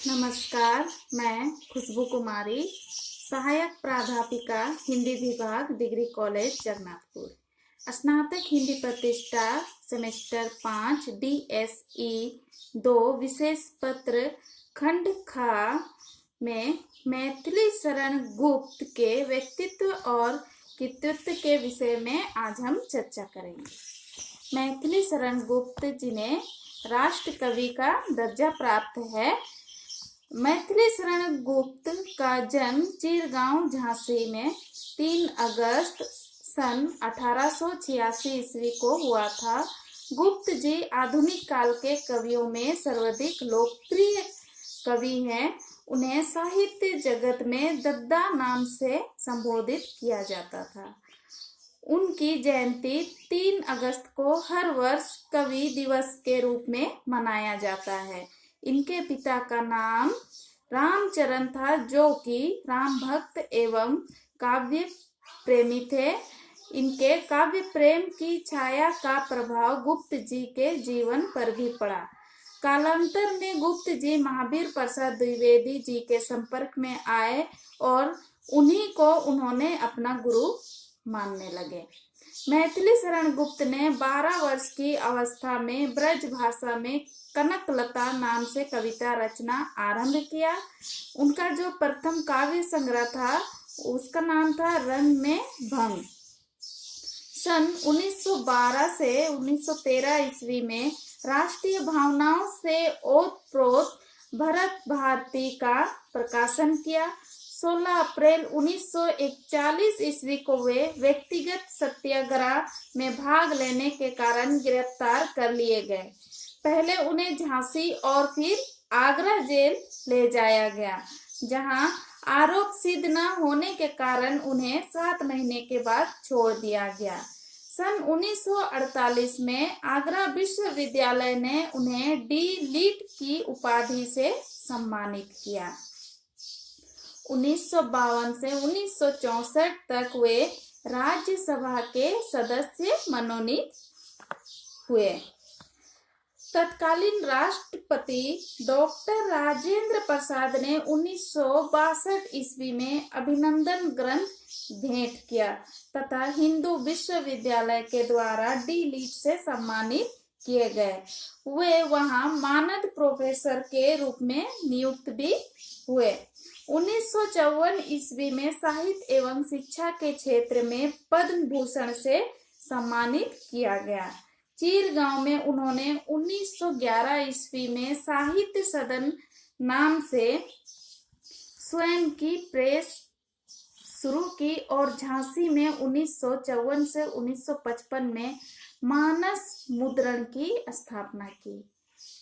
नमस्कार, मैं खुशबू कुमारी, सहायक प्राध्यापिका हिंदी विभाग डिग्री कॉलेज जगन्नाथपुर, स्नातक हिंदी प्रतिष्ठा सेमेस्टर 5 DSE 2 विशेष पत्र खंड खा में मैथिली शरण गुप्त के व्यक्तित्व और कृतित्व के विषय में आज हम चर्चा करेंगे। मैथिली शरण गुप्त जिन्हें राष्ट्र कवि का दर्जा प्राप्त है। मैथिली शरण गुप्त का जन्म चिरगांव झांसी में 3 अगस्त सन 1886 ईस्वी को हुआ था। गुप्त जी आधुनिक काल के कवियों में सर्वाधिक लोकप्रिय कवि हैं। उन्हें साहित्य जगत में दद्दा नाम से संबोधित किया जाता था। उनकी जयंती 3 अगस्त को हर वर्ष कवि दिवस के रूप में मनाया जाता है। इनके पिता का नाम रामचरण था, जो कि राम भक्त एवं काव्य प्रेमी थे। इनके काव्य प्रेम की छाया का प्रभाव गुप्त जी के जीवन पर भी पड़ा। कालांतर में गुप्त जी महावीर प्रसाद द्विवेदी जी के संपर्क में आए और उन्हीं को उन्होंने अपना गुरु मानने लगे। मैथिली शरण गुप्त ने 12 वर्ष की अवस्था में ब्रज भाषा में कनकलता नाम से कविता रचना आरंभ किया। उनका जो प्रथम काव्य संग्रह था उसका नाम था रंग में भंग। सन 1912 से 1913 ईस्वी में राष्ट्रीय भावनाओं से ओतप्रोत भरत भारती का प्रकाशन किया। 16 अप्रैल 1941 ईस्वी को वे व्यक्तिगत सत्याग्रह में भाग लेने के कारण गिरफ्तार कर लिए गए। पहले उन्हें झांसी और फिर आगरा जेल ले जाया गया, जहां आरोप सिद्ध न होने के कारण उन्हें 7 महीने के बाद छोड़ दिया गया। सन 1948 में आगरा विश्वविद्यालय ने उन्हें डी लिट की उपाधि से सम्मानित किया। 1952 से 1964 तक वे राज्यसभा के सदस्य मनोनीत हुए। तत्कालीन राष्ट्रपति डॉक्टर राजेंद्र प्रसाद ने 1962 ईस्वी में अभिनंदन ग्रंथ भेंट किया तथा हिंदू विश्वविद्यालय के द्वारा डी लिट से सम्मानित किए गए। वे वहां मानद प्रोफेसर के रूप में नियुक्त भी हुए। 1954 ईस्वी में साहित्य एवं शिक्षा के क्षेत्र में पद्म भूषण से सम्मानित किया गया। चिरगांव में उन्होंने 1911 ईस्वी में साहित्य सदन नाम से स्वयं की प्रेस शुरू की और झांसी में 1954 से 1955 में मानस मुद्रण की स्थापना की।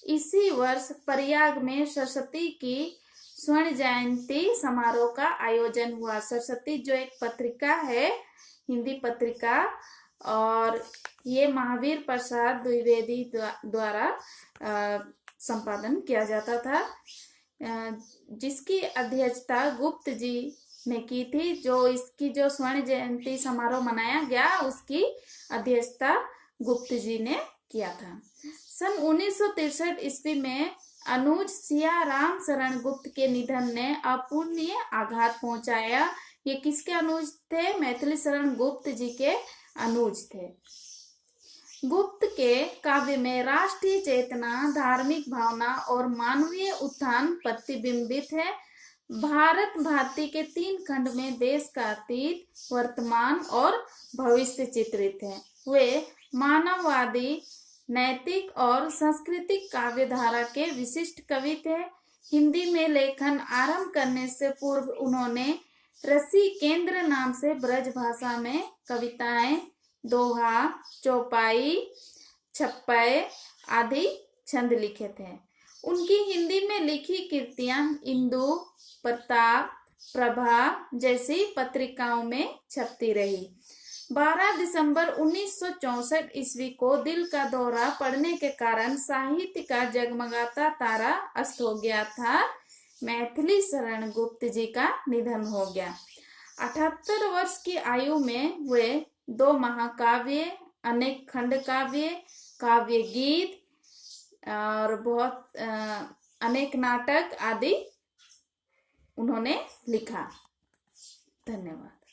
इसी वर्ष प्रयाग में सरस्वती की स्वर्ण जयंती समारोह का आयोजन हुआ। सरस्वती जो एक पत्रिका है, हिंदी पत्रिका, और ये महावीर प्रसाद द्विवेदी द्वारा संपादन किया जाता था, जिसकी अध्यक्षता गुप्त जी ने की थी। जो इसकी जो स्वर्ण जयंती समारोह मनाया गया उसकी अध्यक्षता गुप्त जी ने किया था। सन 1963 ईस्वी में अनुज सिया राम शरण गुप्त के निधन ने अपूरणीय आघात पहुंचाया। ये किसके अनुज थे? मैथिली शरण गुप्त जी के अनुज थे। गुप्त के काव्य में राष्ट्रीय चेतना, धार्मिक भावना और मानवीय उत्थान प्रतिबिंबित है। भारत भारती के 3 खंड में देश का अतीत, वर्तमान और भविष्य चित्रित है। वे मानववादी, नैतिक और सांस्कृतिक काव्य धारा के विशिष्ट कवि थे। हिंदी में लेखन आरंभ करने से पूर्व उन्होंने रसिकेंद्र नाम से ब्रज भाषा में कविताएं, दोहा, चौपाई, छप्पय आदि छंद लिखे थे। उनकी हिंदी में लिखी कृतियां इंदु, प्रताप, प्रभा जैसी पत्रिकाओं में छपती रही। 12 दिसंबर 1964 ईस्वी को दिल का दौरा पड़ने के कारण साहित्य का जगमगाता तारा अस्त हो गया था। मैथिली शरण गुप्त जी का निधन हो गया। 78 वर्ष की आयु में वे 2 महाकाव्य, अनेक खंड काव्य, काव्य गीत और बहुत अनेक नाटक आदि उन्होंने लिखा। धन्यवाद।